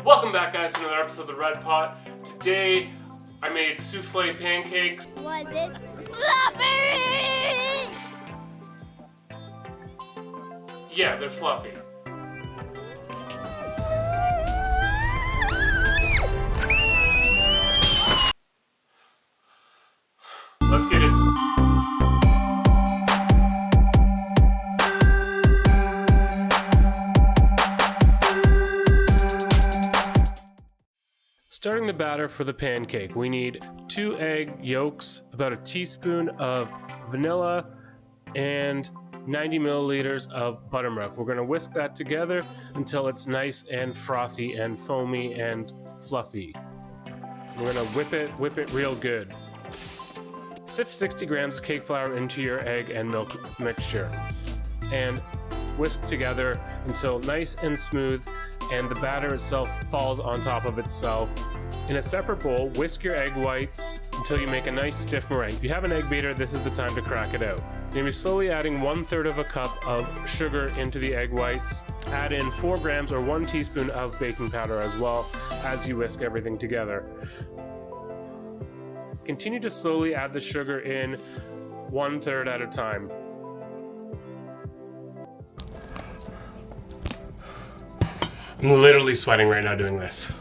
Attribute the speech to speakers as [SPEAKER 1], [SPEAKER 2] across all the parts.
[SPEAKER 1] Welcome back, guys, to another episode of The Red Pot. Today, I made souffle pancakes.
[SPEAKER 2] Was it fluffy?
[SPEAKER 1] Yeah, they're fluffy. Let's get into it. Starting the batter for the pancake, we need 2 egg yolks, about a teaspoon of vanilla, and 90 milliliters of buttermilk. We're going to whisk that together until it's nice and frothy and foamy and fluffy. We're going to whip it real good. Sift 60 grams of cake flour into your egg and milk mixture and whisk together until nice and smooth and the batter itself falls on top of itself. In a separate bowl, whisk your egg whites until you make a nice stiff meringue. If you have an egg beater, this is the time to crack it out. You're going to be slowly adding 1/3 of a cup of sugar into the egg whites. Add in 4 grams or 1 teaspoon of baking powder as well as you whisk everything together. Continue to slowly add the sugar in 1/3 at a time. I'm literally sweating right now doing this.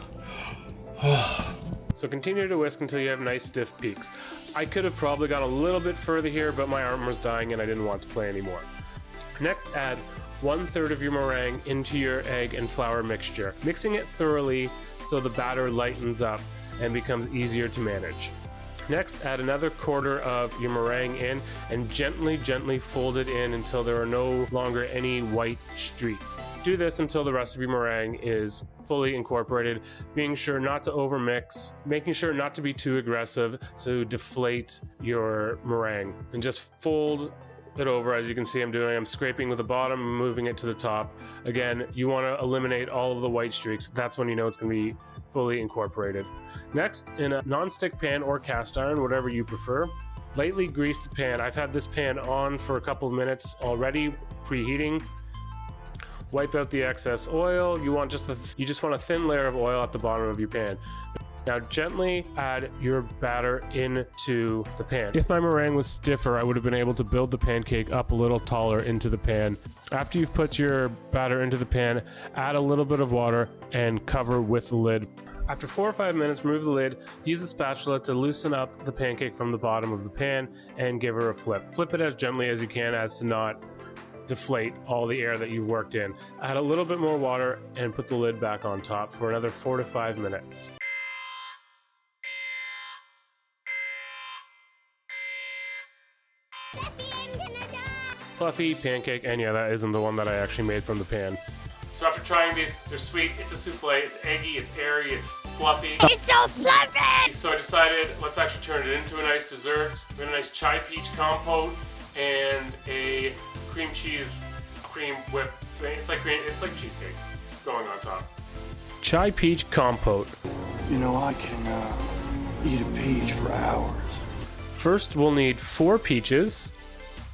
[SPEAKER 1] So continue to whisk until you have nice stiff peaks. I could have probably gone a little bit further here, but my arm was dying and I didn't want to play anymore. Next, add 1/3 of your meringue into your egg and flour mixture, mixing it thoroughly so the batter lightens up and becomes easier to manage. Next, add another 1/4 of your meringue in and gently fold it in until there are no longer any white streaks. Do this until the rest of your meringue is fully incorporated, being sure not to overmix, making sure not to be too aggressive to deflate your meringue. And just fold it over, as you can see I'm doing. I'm scraping with the bottom and moving it to the top. Again, you want to eliminate all of the white streaks. That's when you know it's going to be fully incorporated. Next, in a non-stick pan or cast iron, whatever you prefer, lightly grease the pan. I've had this pan on for a couple of minutes already, preheating. Wipe out the excess oil. You just want a thin layer of oil at the bottom of your pan. Now gently add your batter into the pan. If my meringue was stiffer, I would have been able to build the pancake up a little taller into the pan. After you've put your batter into the pan, add a little bit of water and cover with the lid. After 4 or 5 minutes, remove the lid. Use a spatula to loosen up the pancake from the bottom of the pan and give her a flip. Flip it as gently as you can as to not deflate all the air that you worked in. Add a little bit more water and put the lid back on top for another 4 to 5 minutes. Fluffy pancake, and yeah, that isn't the one that I actually made from the pan. So after trying these, they're sweet, it's a souffle, it's eggy, it's airy, it's fluffy.
[SPEAKER 2] It's so fluffy!
[SPEAKER 1] So I decided, let's actually turn it into a nice dessert. We have a nice chai peach compote and a cream whip. It's like cheesecake going on top. Chai peach compote.
[SPEAKER 3] You know, I can eat a peach for hours.
[SPEAKER 1] First, we'll need 4 peaches,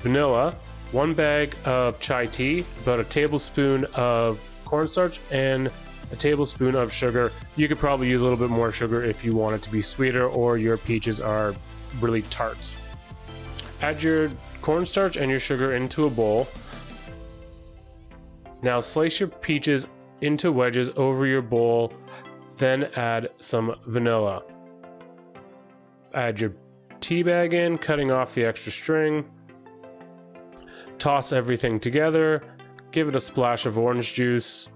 [SPEAKER 1] vanilla, 1 bag of chai tea, about a tablespoon of cornstarch, and a tablespoon of sugar. You could probably use a little bit more sugar if you want it to be sweeter or your peaches are really tart. Add your cornstarch and your sugar into a bowl. Now slice your peaches into wedges over your bowl, then add some vanilla. Add your tea bag in, cutting off the extra string. Toss everything together, give it a splash of orange juice,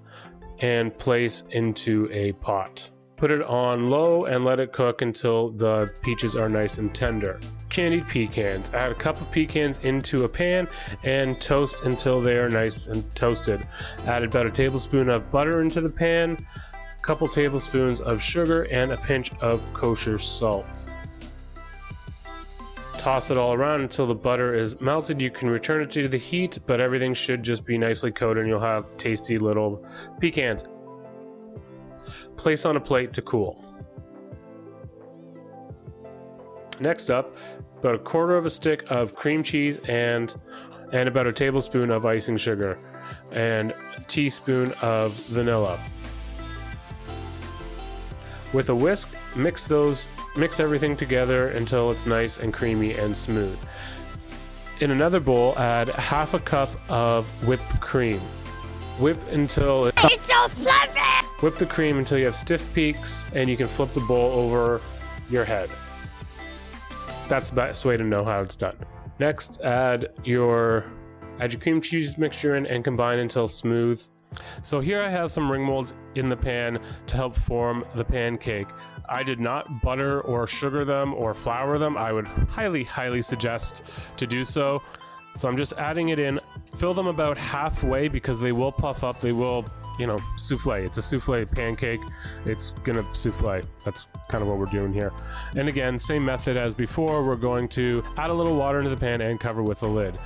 [SPEAKER 1] and place into a pot. Put it on low and let it cook until the peaches are nice and tender. Candied pecans. Add a cup of pecans into a pan and toast until they are nice and toasted. Add about a tablespoon of butter into the pan, a couple tablespoons of sugar, and a pinch of kosher salt. Toss it all around until the butter is melted. You can return it to the heat, but everything should just be nicely coated and you'll have tasty little pecans. Place on a plate to cool. Next up, about a 1/4 of a stick of cream cheese and about a tablespoon of icing sugar and a teaspoon of vanilla. With a whisk, mix everything together until it's nice and creamy and smooth. In another bowl, add half a cup of whipped cream. Whip until it's so fluffy! Whip the cream until you have stiff peaks and you can flip the bowl over your head. That's the best way to know how it's done. Next, add your cream cheese mixture in and combine until smooth. So here I have some ring molds in the pan to help form the pancake. I did not butter or sugar them or flour them. I would highly suggest to do so. So I'm just adding it in. Fill them about halfway because they will puff up. They will, souffle. It's a souffle pancake. It's gonna souffle. That's kind of what we're doing here. And again, same method as before. We're going to add a little water into the pan and cover with a lid.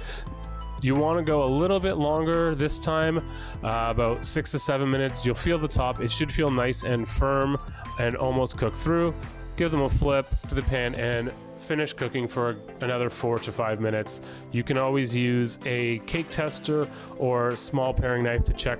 [SPEAKER 1] You want to go a little bit longer this time, about 6 to 7 minutes. You'll feel the top. It should feel nice and firm and almost cooked through. Give them a flip to the pan and finish cooking for another 4 to 5 minutes. You can always use a cake tester or small paring knife to check.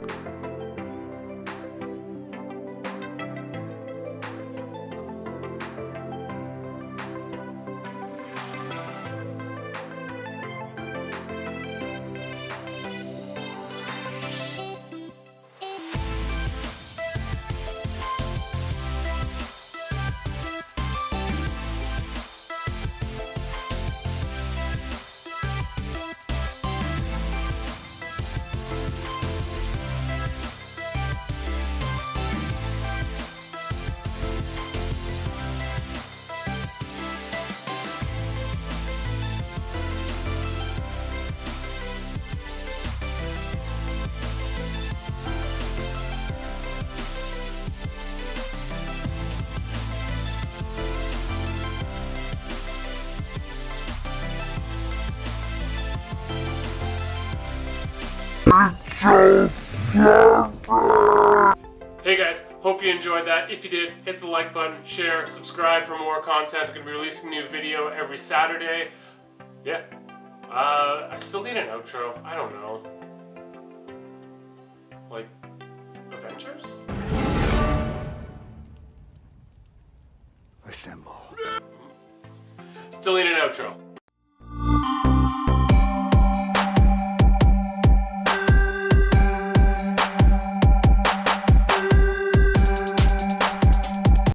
[SPEAKER 1] Hey guys, hope you enjoyed that. If you did, hit the like button, share, subscribe for more content. I'm going to be releasing a new video every Saturday. Yeah. I still need an outro. I don't know. Like, Avengers?
[SPEAKER 3] Assemble.
[SPEAKER 1] Still need an outro.